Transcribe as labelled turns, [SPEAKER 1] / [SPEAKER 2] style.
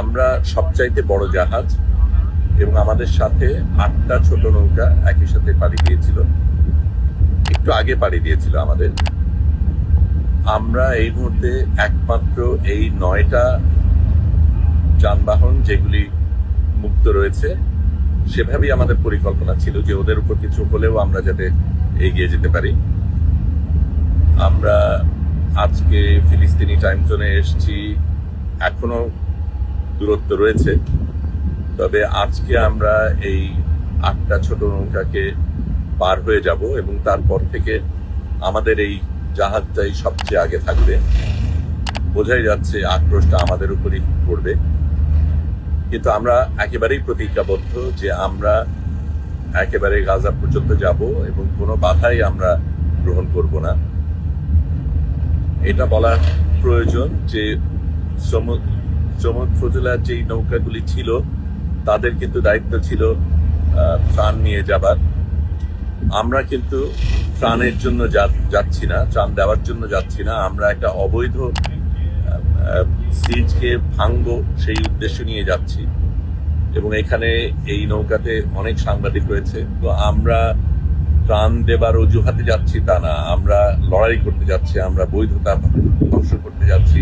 [SPEAKER 1] আমরা সবচাইতে বড় জাহাজ এবং আমাদের সাথে 8টা ছোট নৌকা একই সাথে পাড়ি দিয়েছিল, একটু আগে পাড়ি দিয়েছিল আমাদের। আমরা এই মুহূর্তে একমাত্র এই 9টা যানবাহন যেগুলি মুক্ত রয়েছে, সেভাবেই আমাদের পরিকল্পনা ছিল যে ওদের উপর কিছু হলেও আমরা যাতে এগিয়ে যেতে পারি। আমরা আজকে ফিলিস্তিনি টাইম জোনে এসেছি, এখনো দূরত্ব রয়েছে, তবে আজকে আমরা এই 8টা ছোট নৌকাকে পার হয়ে যাব এবং তারপর থেকে আমাদের এই জাহাজটাই সবচেয়ে আগে থাকবে। বোঝাই যাচ্ছে আক্রোশটা আমাদের উপরই পড়বে, কিন্তু আমরা একেবারেই প্রতিজ্ঞাবদ্ধ যে আমরা একেবারে গাজা পর্যন্ত যাব এবং কোনো বাধাই আমরা গ্রহণ করব না। এটা বলার প্রয়োজন যে চমক ফজলার যেই নৌকাগুলি ছিল তাদের কিন্তু দায়িত্ব ছিল ত্রাণ নিয়ে যাবার। আমরা কিন্তু ত্রাণের জন্য যাচ্ছি না, ত্রাণ দেওয়ার জন্য যাচ্ছি না। আমরা একটা অবৈধ সিজকে ভাঙবো সেই উদ্দেশ্য নিয়ে যাচ্ছি এবং এখানে এই নৌকাতে অনেক সাংবাদিক রয়েছে। তো আমরা ত্রাণ দেবার অজুহাতে যাচ্ছি তা না, আমরা লড়াই করতে যাচ্ছি, আমরা বৈধতা ধ্বংস করতে যাচ্ছি।